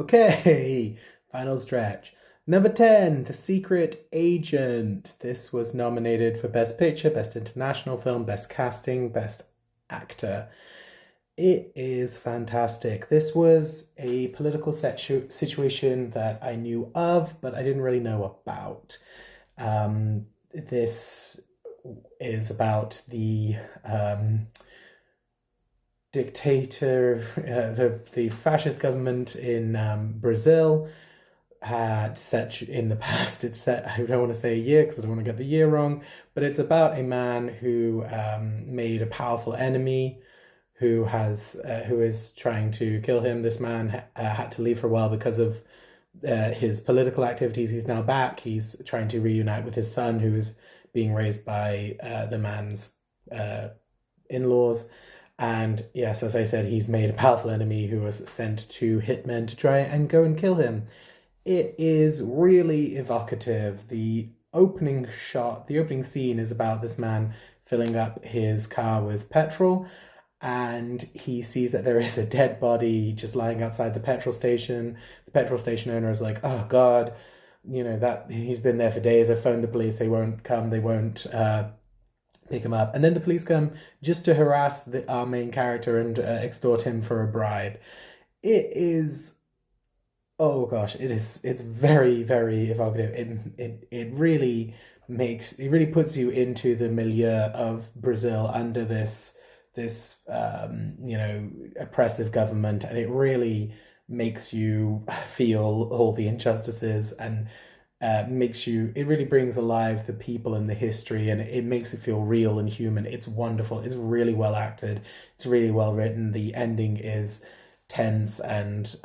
Okay, final stretch. Number 10, The Secret Agent. This was nominated for Best Picture, Best International Film, Best Casting, Best Actor. It is fantastic. This was a political situation that I knew of, but I didn't really know about. This is about the dictator, the fascist government in Brazil had set in the past. It's set. I don't want to say a year because I don't want to get the year wrong, but it's about a man who made a powerful enemy who is trying to kill him. This man had to leave for a while because of his political activities. He's now back. He's trying to reunite with his son, who is being raised by the man's in-laws. And yes, as I said, he's made a powerful enemy who was sent two hitmen to try and go and kill him. It is really evocative. The opening scene is about this man filling up his car with petrol, and he sees that there is a dead body just lying outside the petrol station. The petrol station owner is like, "Oh God, that he's been there for days. I phoned the police. They won't come. They won't pick him up." And then the police come just to harass our main character and extort him for a bribe. It is, oh gosh, it's very, very evocative. It really puts you into the milieu of Brazil under this oppressive government, and it really makes you feel all the injustices, and it really brings alive the people and the history, and it makes it feel real and human. It's wonderful. It's really well acted. It's really well written. The ending is tense and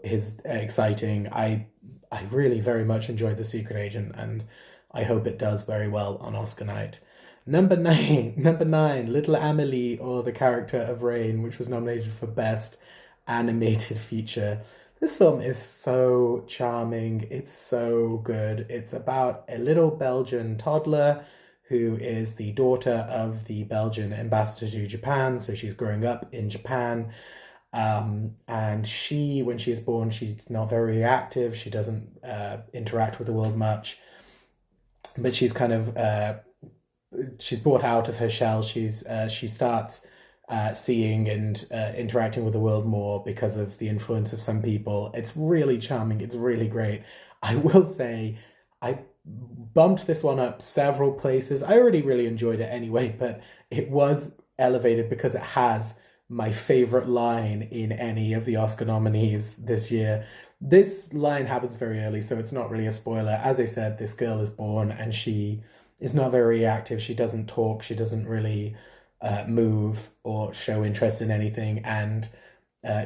is exciting. I really very much enjoyed The Secret Agent, and I hope it does very well on Oscar night. Number nine, Little Amelie, or The Character of Rain, which was nominated for Best Animated Feature. This film is so charming. It's so good. It's about a little Belgian toddler who is the daughter of the Belgian ambassador to Japan. So she's growing up in Japan. And when she is born, she's not very active. She doesn't interact with the world much. But she's kind of she's brought out of her shell. She starts seeing and interacting with the world more because of the influence of some people. It's really charming. It's really great. I will say I bumped this one up several places. I already really enjoyed it anyway, but it was elevated because it has my favorite line in any of the Oscar nominees this year. This line happens very early, so it's not really a spoiler. As I said, this girl is born and she is not very active. She doesn't talk. She doesn't really move or show interest in anything. And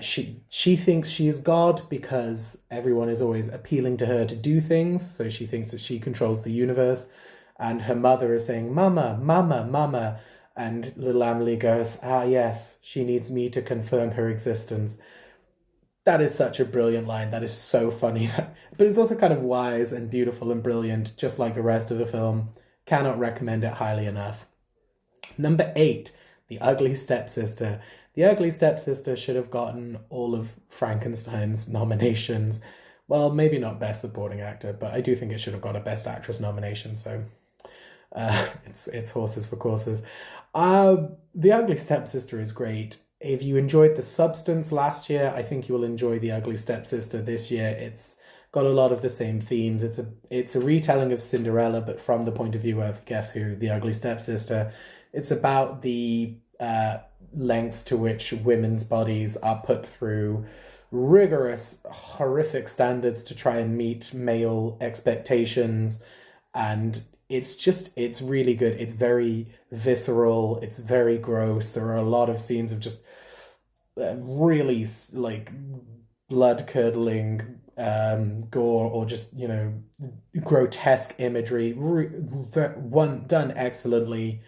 she thinks she is God because everyone is always appealing to her to do things. So she thinks that she controls the universe. And her mother is saying, "Mama, Mama, Mama." And little Amelie goes, "Ah, yes, she needs me to confirm her existence." That is such a brilliant line. That is so funny. But it's also kind of wise and beautiful and brilliant, just like the rest of the film. Cannot recommend it highly enough. Number 8, The Ugly Stepsister. The Ugly Stepsister should have gotten all of Frankenstein's nominations. Well, maybe not Best Supporting Actor, but I do think it should have got a Best Actress nomination, so it's horses for courses. The Ugly Stepsister is great. If you enjoyed The Substance last year, I think you will enjoy The Ugly Stepsister this year. It's got a lot of the same themes. It's a retelling of Cinderella, but from the point of view of, guess who, the ugly stepsister. It's about the lengths to which women's bodies are put through rigorous, horrific standards to try and meet male expectations. And it's really good. It's very visceral. It's very gross. There are a lot of scenes of just really like blood curdling gore, or just grotesque imagery. One done excellently.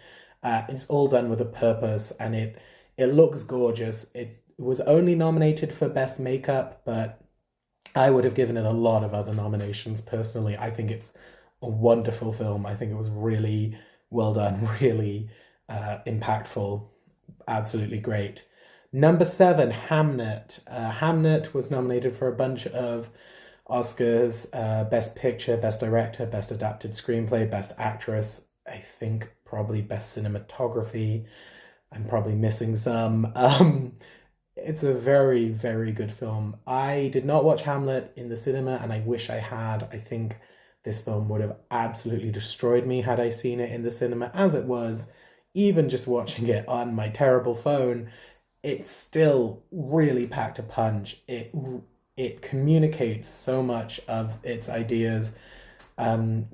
It's all done with a purpose, and it looks gorgeous. It was only nominated for best makeup, but I would have given it a lot of other nominations personally. I think it's a wonderful film. I think it was really well done, really impactful, absolutely great. Number seven, Hamnet. Hamnet was nominated for a bunch of Oscars, Best Picture, Best Director, Best Adapted Screenplay, Best Actress, I think probably Best Cinematography. I'm probably missing some. It's a very, very good film. I did not watch Hamlet in the cinema, and I wish I had. I think this film would have absolutely destroyed me had I seen it in the cinema. As it was, even just watching it on my terrible phone, it still really packed a punch. It communicates so much of its ideas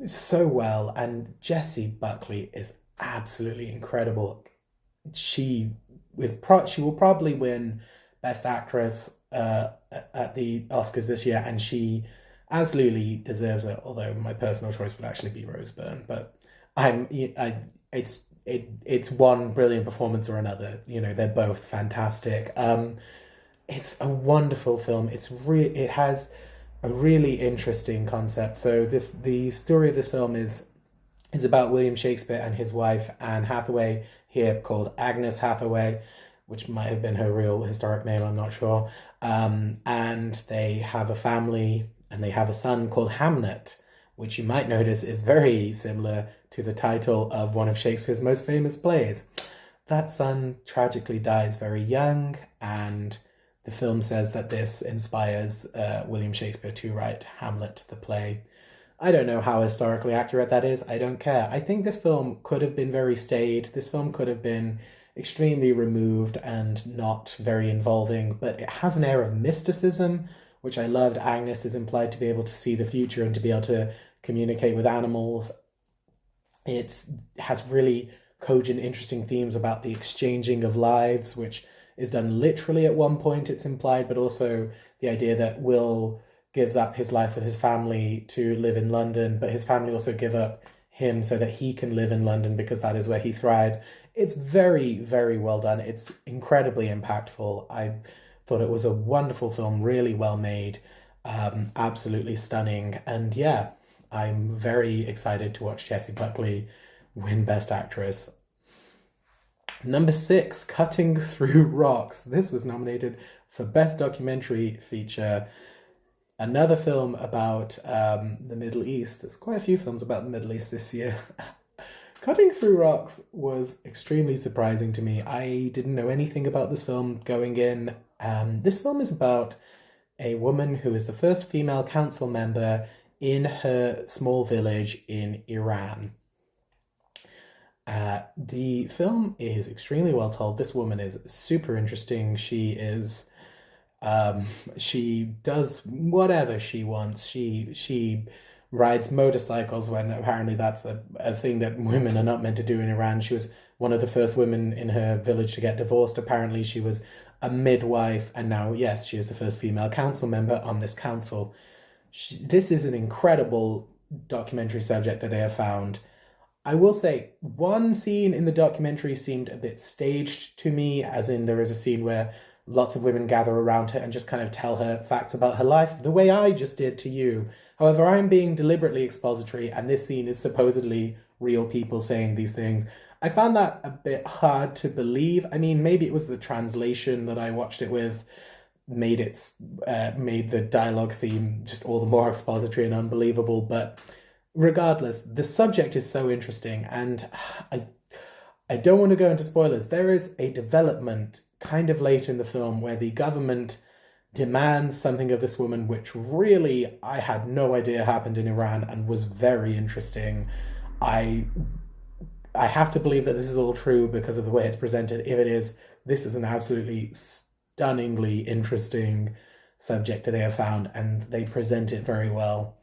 so well, and Jessie Buckley is absolutely incredible. She will probably win Best Actress at the Oscars this year, and she absolutely deserves it. Although my personal choice would actually be Rose Byrne, but it's one brilliant performance or another. You know, they're both fantastic. It's a wonderful film. It has a really interesting concept. So the story of this film is about William Shakespeare and his wife Anne Hathaway, here called Agnes Hathaway, which might have been her real historic name, I'm not sure. And they have a family and they have a son called Hamnet, which you might notice is very similar to the title of one of Shakespeare's most famous plays. That son tragically dies very young, and the film says that this inspires William Shakespeare to write Hamlet, the play. I don't know how historically accurate that is. I don't care. I think this film could have been very staid. This film could have been extremely removed and not very involving, but it has an air of mysticism, which I loved. Agnes is implied to be able to see the future and to be able to communicate with animals. It has really cogent, interesting themes about the exchanging of lives, which is done literally at one point, it's implied, but also the idea that Will gives up his life with his family to live in London, but his family also give up him so that he can live in London because that is where he thrives. It's very, very well done. It's incredibly impactful. I thought it was a wonderful film, really well made, absolutely stunning. And yeah, I'm very excited to watch Jessie Buckley win Best Actress. Number six, Cutting Through Rocks. This was nominated for Best Documentary Feature. Another film about the Middle East. There's quite a few films about the Middle East this year. Cutting Through Rocks was extremely surprising to me. I didn't know anything about this film going in. This film is about a woman who is the first female council member in her small village in Iran. The film is extremely well told. This woman is super interesting. She does whatever she wants. She rides motorcycles when apparently that's a thing that women are not meant to do in Iran. She was one of the first women in her village to get divorced. Apparently she was a midwife, and now, yes, she is the first female council member on this council. This is an incredible documentary subject that they have found. I will say one scene in the documentary seemed a bit staged to me, as in there is a scene where lots of women gather around her and just kind of tell her facts about her life, the way I just did to you. However, I'm being deliberately expository, and this scene is supposedly real people saying these things. I found that a bit hard to believe. I mean, maybe it was the translation that I watched it with made the dialogue seem just all the more expository and unbelievable, but regardless, the subject is so interesting, and I don't want to go into spoilers. There is a development kind of late in the film where the government demands something of this woman, which really I had no idea happened in Iran and was very interesting. I have to believe that this is all true because of the way it's presented. If it is, this is an absolutely stunningly interesting subject that they have found, and they present it very well.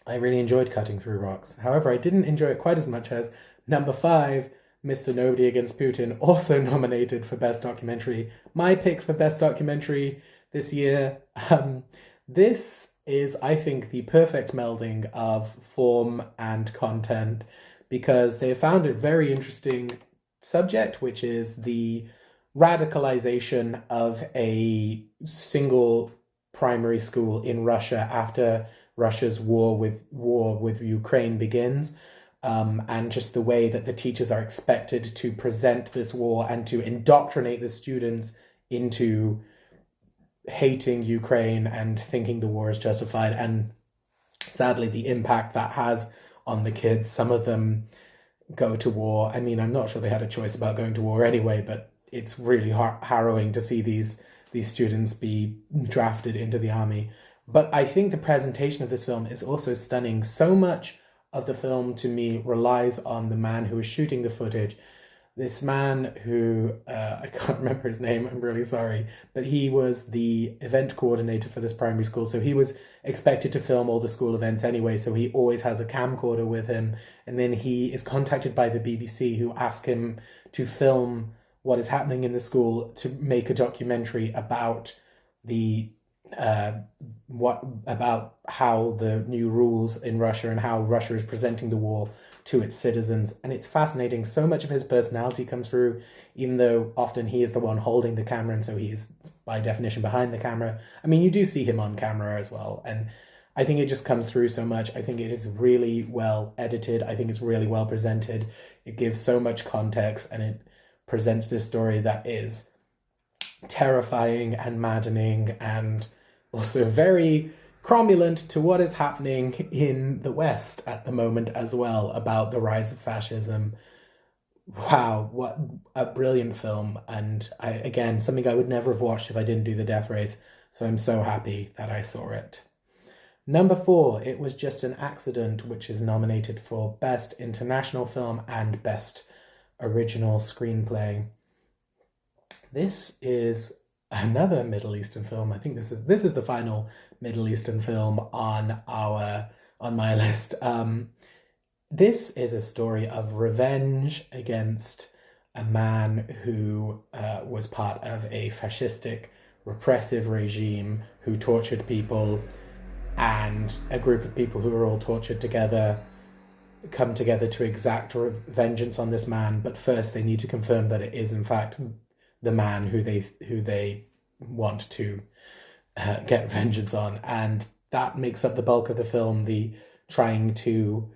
I really enjoyed Cutting Through Rocks. However, I didn't enjoy it quite as much as number 5, Mr. Nobody Against Putin, also nominated for Best Documentary. My pick for Best Documentary this year. This is, I think, the perfect melding of form and content, because they have found a very interesting subject, which is the radicalization of a single primary school in Russia after Russia's war with Ukraine begins, and just the way that the teachers are expected to present this war and to indoctrinate the students into hating Ukraine and thinking the war is justified. And sadly, the impact that has on the kids, some of them go to war. I mean, I'm not sure they had a choice about going to war anyway, but it's really harrowing to see these students be drafted into the army. But I think the presentation of this film is also stunning. So much of the film, to me, relies on the man who is shooting the footage. This man who, I can't remember his name, I'm really sorry, but he was the event coordinator for this primary school. So he was expected to film all the school events anyway, so he always has a camcorder with him. And then he is contacted by the BBC, who ask him to film what is happening in the school to make a documentary about the what about how the new rules in Russia and how Russia is presenting the war to its citizens. And it's fascinating. So much of his personality comes through, even though often he is the one holding the camera, and so he is by definition behind the camera. I mean, you do see him on camera as well, and I think it just comes through so much. I think it is really well edited. I think it's really well presented. It gives so much context, and it presents this story that is terrifying and maddening and also very cromulent to what is happening in the West at the moment as well, about the rise of fascism. Wow, what a brilliant film. And again, something I would never have watched if I didn't do The Death Race. So I'm so happy that I saw it. Number 4, It Was Just an Accident, which is nominated for Best International Film and Best Original Screenplay. This is another Middle Eastern film. I think this is the final Middle Eastern film on my list. This is a story of revenge against a man who was part of a fascistic, repressive regime who tortured people, and a group of people who are all tortured together come together to exact vengeance on this man. But first, they need to confirm that it is in fact the man who they want to get vengeance on, and that makes up the bulk of the film. The trying to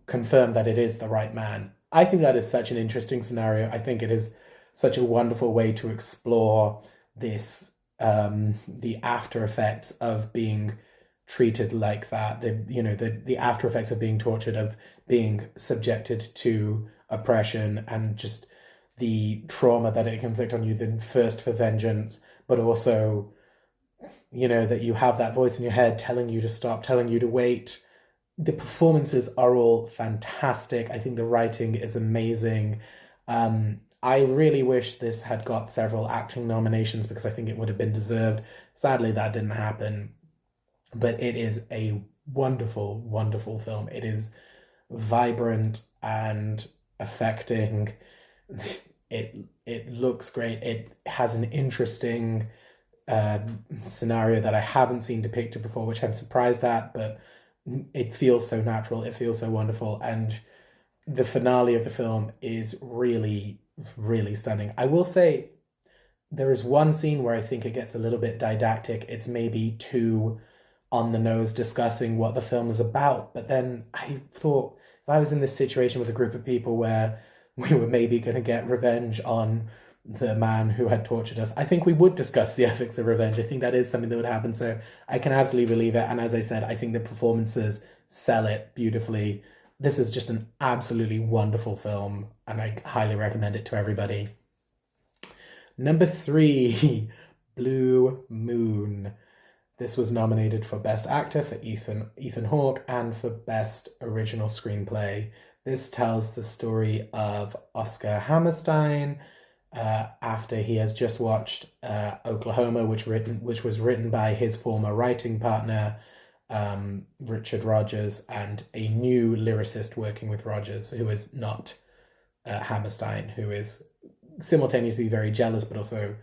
confirm that it is the right man. I think that is such an interesting scenario. I think it is such a wonderful way to explore this, the after effects of being treated like that. The after effects of being tortured, of being subjected to oppression, and just the trauma that it can inflict on you, then first for vengeance, but also, that you have that voice in your head telling you to stop, telling you to wait. The performances are all fantastic. I think the writing is amazing. I really wish this had got several acting nominations, because I think it would have been deserved. Sadly, that didn't happen. But it is a wonderful, wonderful film. It is vibrant and affecting. It looks great. It has an interesting scenario that I haven't seen depicted before, which I'm surprised at, but it feels so natural. It feels so wonderful. And the finale of the film is really, really stunning. I will say there is one scene where I think it gets a little bit didactic. It's maybe too on the nose discussing what the film is about. But then I thought, if I was in this situation with a group of people where we were maybe going to get revenge on the man who had tortured us, I think we would discuss the ethics of revenge. I think that is something that would happen. So I can absolutely believe it. And as I said, I think the performances sell it beautifully. This is just an absolutely wonderful film, and I highly recommend it to everybody. Number 3, Blue Moon. This was nominated for Best Actor for Ethan Hawke and for Best Original Screenplay. This tells the story of Oscar Hammerstein after he has just watched Oklahoma, which was written by his former writing partner, Richard Rodgers, and a new lyricist working with Rodgers, who is not Hammerstein, who is simultaneously very jealous but also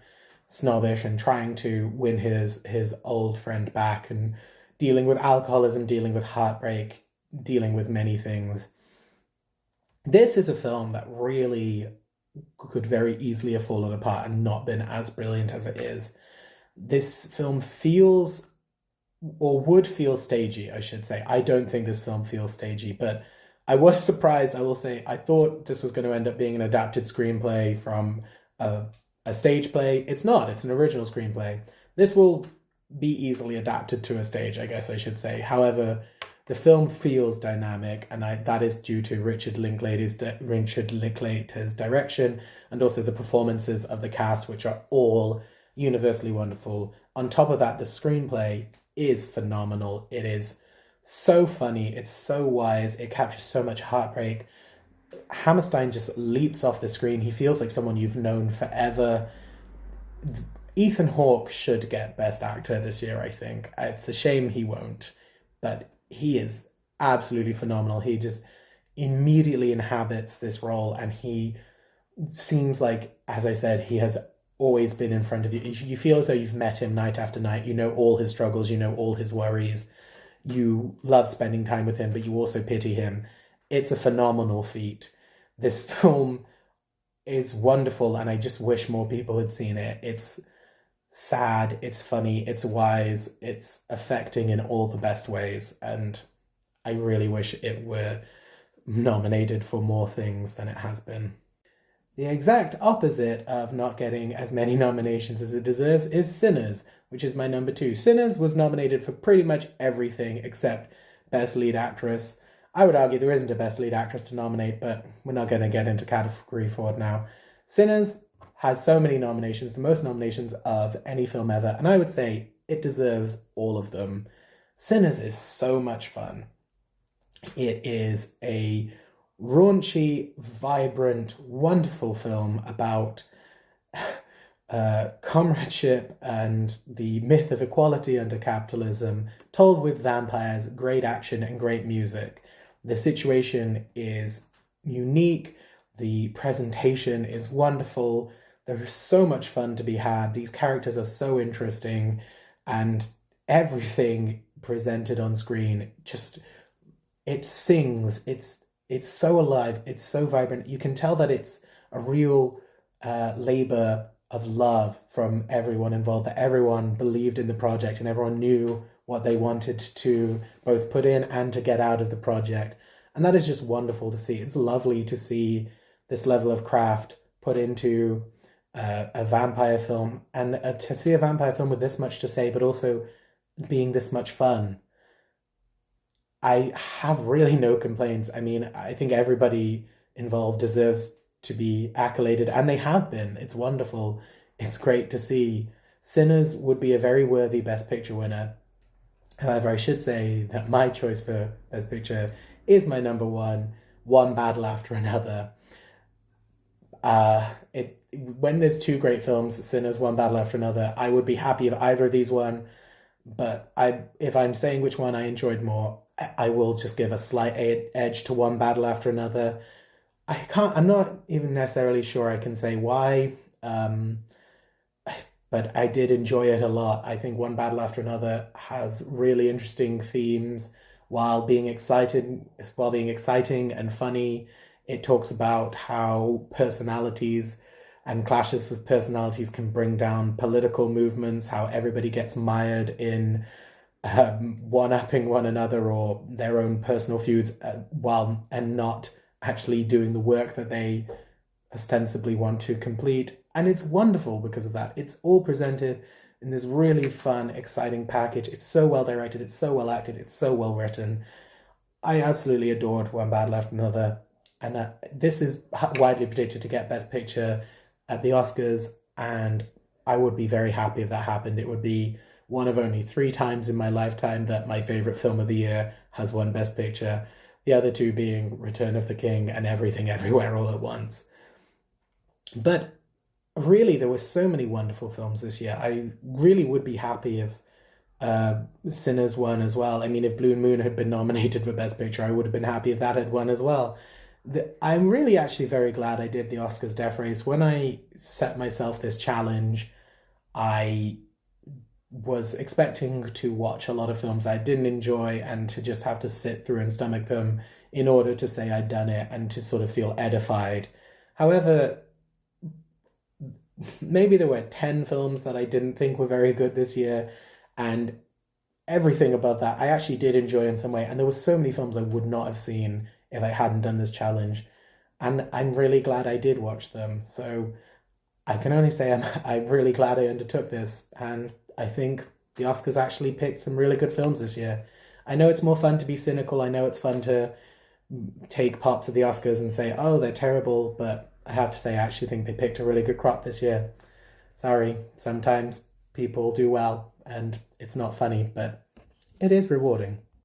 snobbish and trying to win his old friend back, and dealing with alcoholism, dealing with heartbreak, dealing with many things. This is a film that really could very easily have fallen apart and not been as brilliant as it is. This film feels, or would feel, stagey, I should say. I don't think this film feels stagey, but I was surprised, I will say. I thought this was going to end up being an adapted screenplay from a a stage play. It's not, it's an original screenplay. This will be easily adapted to a stage, I guess I should say. However, the film feels dynamic, and that is due to Richard Linklater's direction, and also the performances of the cast, which are all universally wonderful. On top of that, the screenplay is phenomenal. It is so funny, it's so wise, it captures so much heartbreak. Hammerstein just leaps off the screen. He feels like someone you've known forever. Ethan Hawke should get Best Actor this year, I think. It's a shame he won't, but he is absolutely phenomenal. He just immediately inhabits this role, and he seems like, as I said, he has always been in front of you. You feel as though you've met him night after night. You know all his struggles, you know all his worries. You love spending time with him, but you also pity him. It's a phenomenal feat. This film is wonderful, and I just wish more people had seen it. It's sad, it's funny, it's wise, it's affecting in all the best ways, and I really wish it were nominated for more things than it has been. The exact opposite of not getting as many nominations as it deserves is Sinners, which is my number 2. Sinners was nominated for pretty much everything except Best Lead Actress. I would argue there isn't a Best Lead Actress to nominate, but we're not going to get into category 4 now. Sinners has so many nominations, the most nominations of any film ever, and I would say it deserves all of them. Sinners is so much fun. It is a raunchy, vibrant, wonderful film about comradeship and the myth of equality under capitalism, told with vampires, great action, and great music. The situation is unique. The presentation is wonderful. There is so much fun to be had. These characters are so interesting, and everything presented on screen just, it sings. It's so alive. It's so vibrant. You can tell that it's a real labor of love from everyone involved, that everyone believed in the project and everyone knew what they wanted to both put in and to get out of the project. And that is just wonderful to see. It's lovely to see this level of craft put into a vampire film, and to see a vampire film with this much to say, but also being this much fun. I have really no complaints. I mean, I think everybody involved deserves to be accoladed, and they have been. It's wonderful. It's great to see. Sinners would be a very worthy Best Picture winner. However, I should say that my choice for Best Picture is my number 1, One Battle After Another. When there's 2 great films, Sinners, One Battle After Another, I would be happy if either of these won. But if I'm saying which one I enjoyed more, I will just give a slight edge to One Battle After Another. I'm not even necessarily sure I can say why, but I did enjoy it a lot. I think One Battle After Another has really interesting themes while being exciting and funny. It talks about how personalities and clashes with personalities can bring down political movements, how everybody gets mired in one-upping one another or their own personal feuds and not actually doing the work that they ostensibly want to complete. And it's wonderful because of that. It's all presented in this really fun, exciting package. It's so well directed, it's so well acted, it's so well written. I absolutely adored One Battle After Another, and this is widely predicted to get Best Picture at the Oscars, and I would be very happy if that happened. It would be one of only 3 times in my lifetime that my favorite film of the year has won Best Picture. The other 2 being Return of the King and Everything Everywhere All at Once. But really, there were so many wonderful films this year. I really would be happy if Sinners won as well. I mean, if Blue Moon had been nominated for Best Picture, I would have been happy if that had won as well. I'm really actually very glad I did the Oscars Death Race. When I set myself this challenge, I was expecting to watch a lot of films I didn't enjoy and to just have to sit through and stomach them in order to say I'd done it and to sort of feel edified. However, maybe there were 10 films that I didn't think were very good this year, and everything above that I actually did enjoy in some way, and there were so many films I would not have seen if I hadn't done this challenge, and I'm really glad I did watch them. So I can only say I'm really glad I undertook this, and I think the Oscars actually picked some really good films this year. I know it's more fun to be cynical. I know it's fun to take pops of the Oscars and say, oh, they're terrible, but I have to say, I actually think they picked a really good crop this year. Sorry, sometimes people do well and it's not funny, but it is rewarding.